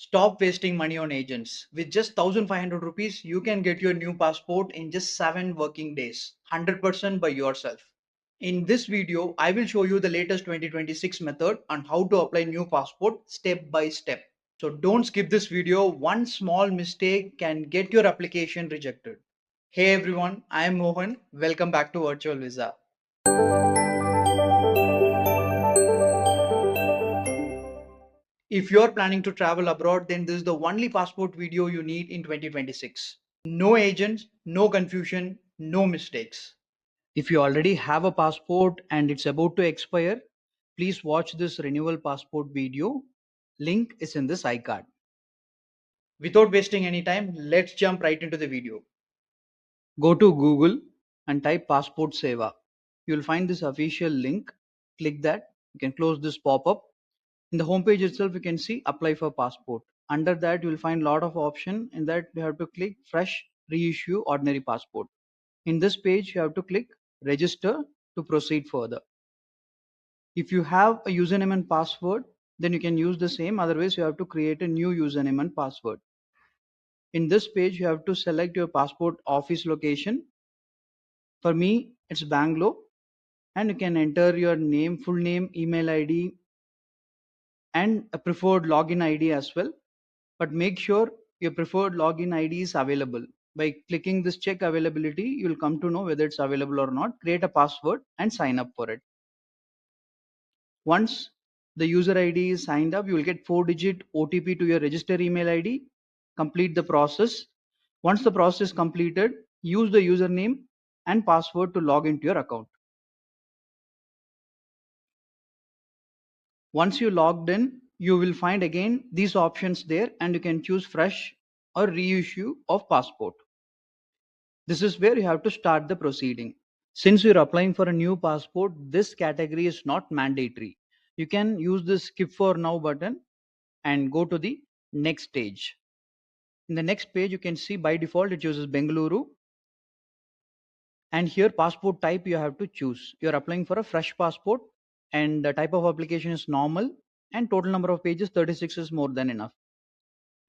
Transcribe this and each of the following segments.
Stop wasting money on agents. With just 1500 rupees, you can get your new passport in just 7 working days, 100% by yourself. In this video, I will show you the latest 2026 method on how to apply new passport step by step. So don't skip this video. One small mistake can get your application rejected. Hey everyone, I am Mohan. Welcome back to VirtualVisa. If you're planning to travel abroad, then this is the only passport video you need in 2026. No agents, no confusion, no mistakes. If you already have a passport and it's about to expire, please watch this renewal passport video. Link is in this iCard. Without wasting any time, let's jump right into the video. Go to Google and type Passport Seva. You'll find this official link. Click that. You can close this pop-up. In the homepage itself, you can see apply for passport. Under that, you will find a lot of options. In that, you have to click fresh reissue ordinary passport. In this page, you have to click register to proceed further. If you have a username and password, then you can use the same. Otherwise, you have to create a new username and password. In this page, you have to select your passport office location. For me, it's Bangalore, and you can enter your name, full name, email ID, and a preferred login ID as well. But make sure your preferred login ID is available. By clicking this check availability, you'll come to know whether it's available or not. Create a password and sign up for it. Once the user ID is signed up, you will get 4-digit OTP to your registered email ID. Complete the process. Once the process is completed, use the username and password to log into your account. Once you logged in, you will find again these options there, and you can choose fresh or reissue of passport. This is where you have to start the proceeding. Since you're applying for a new passport, this category is not mandatory. You can use the skip for now button and go to the next stage. In the next page, you can see by default it chooses Bengaluru. And here passport type you have to choose. You're applying for a fresh passport and the type of application is normal and total number of pages 36 is more than enough.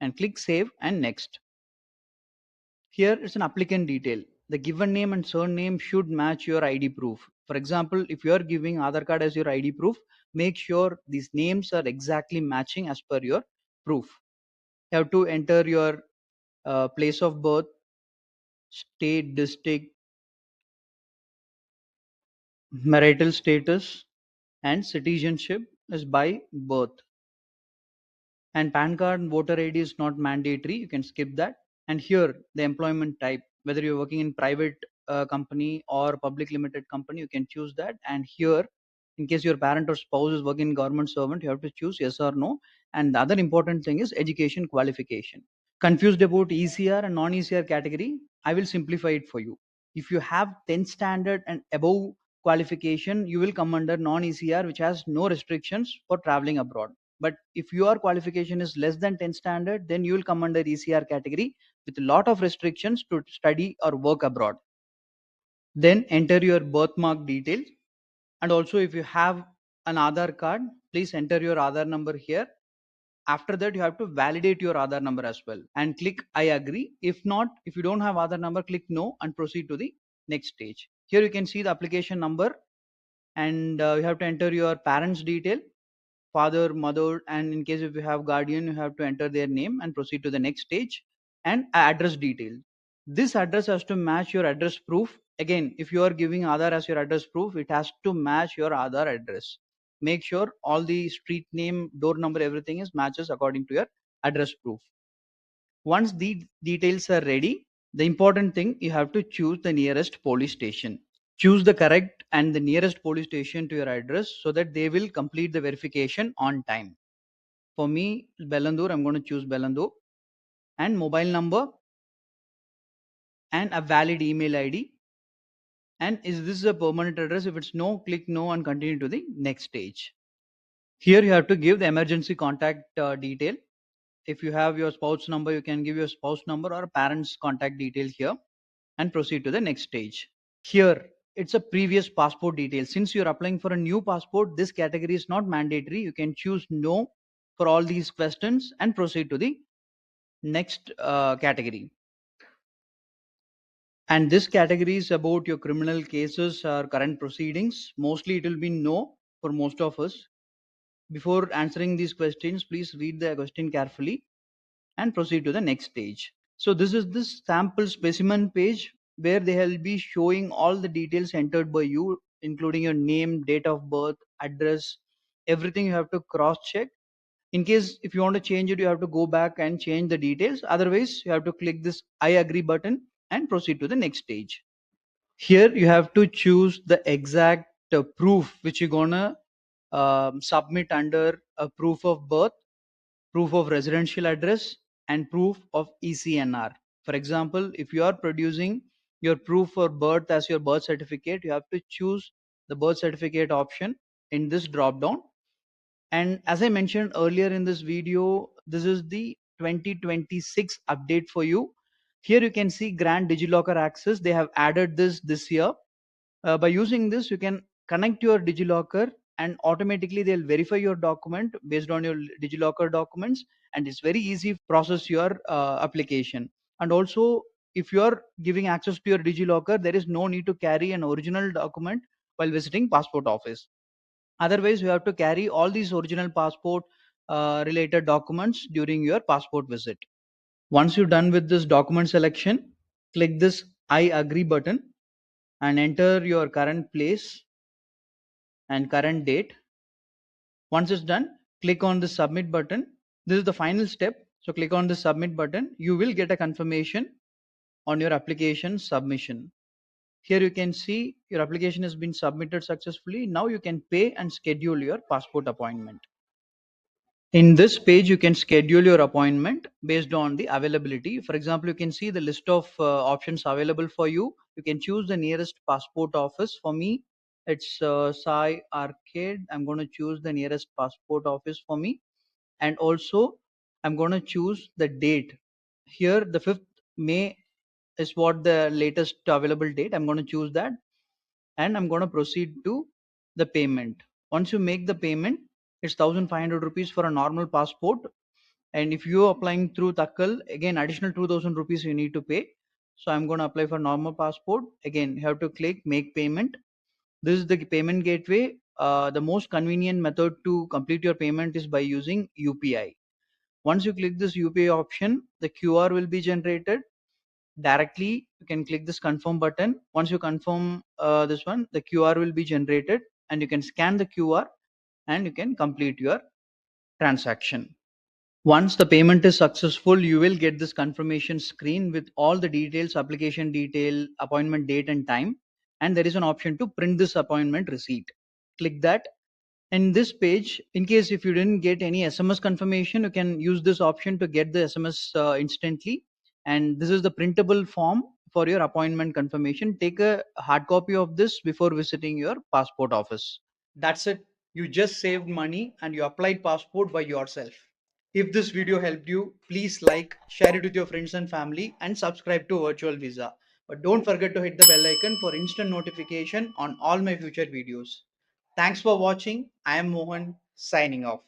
And click save and next. Here it's an applicant detail. The given name and surname should match your ID proof. For example, if you are giving Aadhaar card as your ID proof, make sure these names are exactly matching as per your proof. You have to enter your place of birth, state, district, marital status, and citizenship is by birth. And PAN card and voter ID is not mandatory. You can skip that. And here the employment type, whether you're working in private company or public limited company, you can choose that. And here, in case your parent or spouse is working in government servant, you have to choose yes or no. And the other important thing is education qualification. Confused about ECR and non-ECR category? I will simplify it for you. If you have 10th standard and above qualification, you will come under non-ECR, which has no restrictions for traveling abroad. But if your qualification is less than 10th standard, then you will come under ECR category with a lot of restrictions to study or work abroad. Then enter your birthmark details. And also if you have an Aadhaar card, please enter your Aadhaar number here. After that, you have to validate your Aadhaar number as well and click I agree. If not, if you don't have Aadhaar number, click no and proceed to the next stage. Here you can see the application number and you have to enter your parents' detail, father, mother, and in case if you have guardian, you have to enter their name and proceed to the next stage, and address detail. This address has to match your address proof. Again, if you are giving Aadhaar as your address proof, it has to match your Aadhaar address. Make sure all the street name, door number, everything is matches according to your address proof. Once the details are ready, the important thing, you have to choose the nearest police station. Choose the correct and the nearest police station to your address so that they will complete the verification on time. For me, Bellandur, I'm going to choose Bellandur, and mobile number and a valid email ID. And is this a permanent address? If it's no, click no and continue to the next stage. Here you have to give the emergency contact detail. If you have your spouse number, you can give your spouse number or parents contact detail here and proceed to the next stage. Here it's a previous passport detail. Since you're applying for a new passport, this category is not mandatory. You can choose no for all these questions and proceed to the next category. And this category is about your criminal cases or current proceedings. Mostly it will be no for most of us. Before answering these questions, please read the question carefully and proceed to the next stage. So this is this sample specimen page where they will be showing all the details entered by you, including your name, date of birth, address, everything you have to cross check. In case if you want to change it, you have to go back and change the details. Otherwise, you have to click this I agree button and proceed to the next stage. Here you have to choose the exact proof which you're gonna submit under a proof of birth, proof of residential address, and proof of ECNR. For example, if you are producing your proof for birth as your birth certificate, you have to choose the birth certificate option in this drop down. And as I mentioned earlier in this video, this is the 2026 update for you. Here you can see grant DigiLocker access. They have added this year. By using this, you can connect your DigiLocker and automatically they'll verify your document based on your DigiLocker documents, and it's very easy to process your application. And also, if you are giving access to your DigiLocker, there is no need to carry an original document while visiting passport office. Otherwise, you have to carry all these original passport related documents during your passport visit. Once you're done with this document selection, click this I agree button and enter your current place and current date. Once it's done, click on the submit button. This is the final step. So click on the submit button. You will get a confirmation on your application submission. Here you can see your application has been submitted successfully. Now you can pay and schedule your passport appointment. In this page, you can schedule your appointment based on the availability. For example, you can see the list of options available for you. You can choose the nearest passport office. For me, it's Sai Arcade. I'm going to choose the nearest passport office for me. And also, I'm going to choose the date. Here, the 5th May is what the latest available date. I'm going to choose that. And I'm going to proceed to the payment. Once you make the payment, it's 1,500 rupees for a normal passport, and if you are applying through Tatkal, again additional 2,000 rupees you need to pay. So I'm going to apply for normal passport. Again, you have to click make payment. This is the payment gateway. The most convenient method to complete your payment is by using UPI. Once you click this UPI option, the QR will be generated directly. You can click this confirm button. Once you confirm this one, the QR will be generated and you can scan the QR and you can complete your transaction. Once the payment is successful, you will get this confirmation screen with all the details, application detail, appointment date and time. And there is an option to print this appointment receipt. Click that. In this page, in case if you didn't get any SMS confirmation, you can use this option to get the SMS instantly. And this is the printable form for your appointment confirmation. Take a hard copy of this before visiting your passport office. That's it. You just saved money and you applied passport by yourself. If this video helped you, please like, share it with your friends and family, and subscribe to Virtual Visa. But don't forget to hit the bell icon for instant notification on all my future videos. Thanks for watching. I am Mohan signing off.